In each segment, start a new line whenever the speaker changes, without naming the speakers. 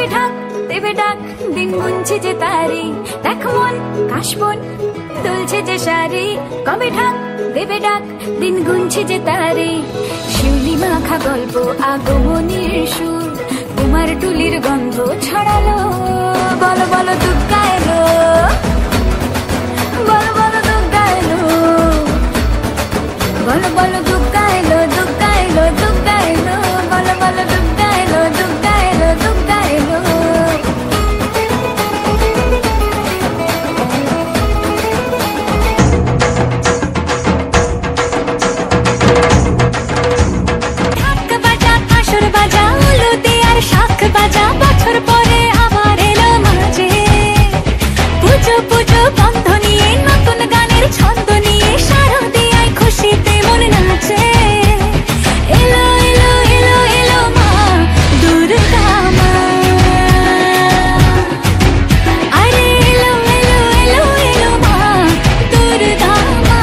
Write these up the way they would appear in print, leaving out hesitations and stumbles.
কবে ঢাক দেবে ডাক দিন গুনছে যে তারি দেখ মন কাশবন তুলছে যে শাড়ি কবে ঢাক দেবে ডাক দিন গুনছে যে তারি শিউলি মাখা গল্প আগমনীর সুর তোমার টুলির গন্ধ ছড়ালো বলো বলো দুর্গা এলো বলো বলো দুর্গা এলো বলো বলো দুর্গা এলো দুর্গা এলো দুর্গা এলো বলো বলো দুর্গা এলো দুর্গা এলো দুর্গা এলো ঢাক বাজা কাসর বাজা উলুতে আর শাখ বাজা বছর পরে আবার এলো মাঝে পুজো পুজো গন্ধ নিয়ে নতুন গানের ছন্দ নিয়ে শারদিয়ায় খুশিতে মন নাচে এলো এলো এলো এলো মা দুর্গা মা আরে এলো এলো এলো এলো মা দুর্গা মা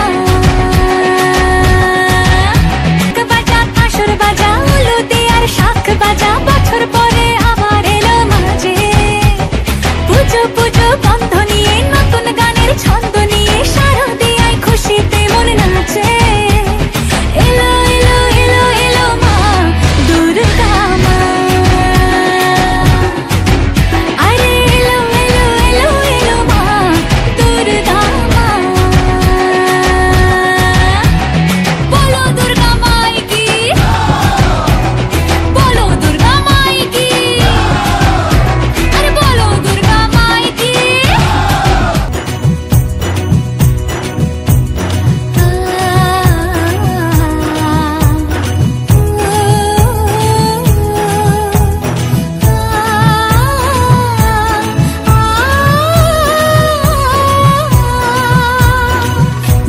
ঢাক বাজা কাসর বাজা উলুতে আর শাখ বাজা বছর পরে আবার এলো মাঝে পুজো পুজো গন্ধ নিয়ে নতুন গানের ছন্দ নিয়ে শারদিয়ায় খুশিতে মন নাচে এলো এলো এলো এলো মা দুর্গা মা আরে এলো এলো এলো এলো মা দুর্গা মা বলো দুর্গা মাই কি বলো দুর্গা মাই কি আরে বলো দুর্গা মাই কি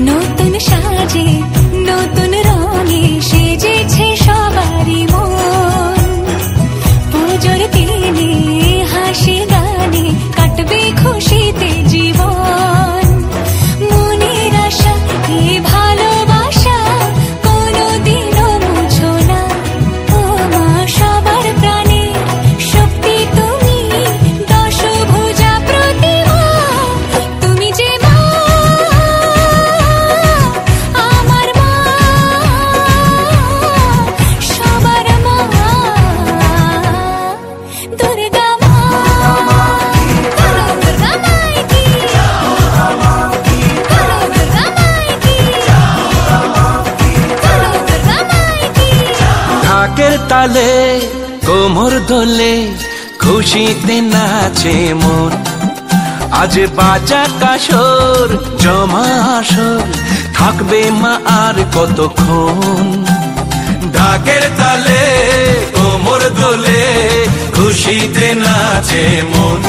নতুন সাজে নতুন রঙে সেজেছে সবারই মন পুজোর দিনে হাসি গানে কাটবে খুশিতে জীবন মনের আশা এই ভালোবাসা কোনোদিনও মুছো না ও মা সবার প্রাণে শক্তি তুমি দশভুজা প্রতিমা তুমি যে মা আমার মা সবার মা দুর্গা মা বলো দুর্গা মাই কি বলো দুর্গা মাই কি বলো দুর্গা মাই কি
ঢাকের তালে কোমর দোলে খুশিতে নাচে মন আজ বাজা কাসর জমা আসর থাকবে মা আর কতক্ষণ ঢাকের তালে কোমর দোলে খুশিতে নাচে মন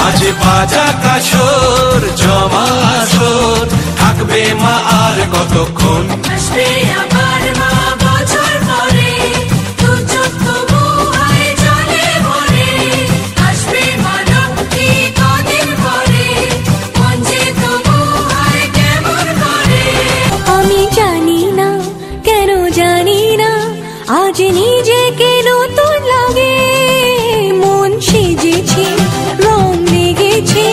আজ বাজা কাসর জমা আসর থাকবে মা আর কতক্ষণ
আসবে আবার মা বছর পরে দু চোখ তবু হয় জলে ভরে আসবে মা লক্ষ্মী কদিন পরে মন যে তবু হয় কেমন করে আমি জানি না কেন জানি না আজ নিজেকে নতুন লাগে মন সেজেছে রং লেগেছে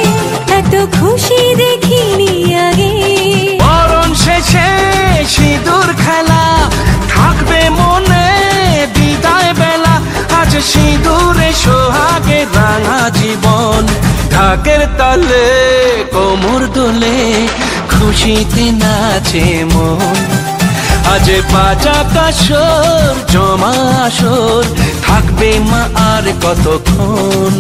এত খুশি দেখিনি আগে
বরণ শেষে সিঁদুর খেলা থাকবে মনে বিদায় বেলা আজ সিঁদুরে সোহাগে রাঙা জীবন ঢাকের তালে কোমর দোলে খুশিতে নাচে মন আজ বাজা কাসর জমা আসর থাকবে মা আর কতক্ষণ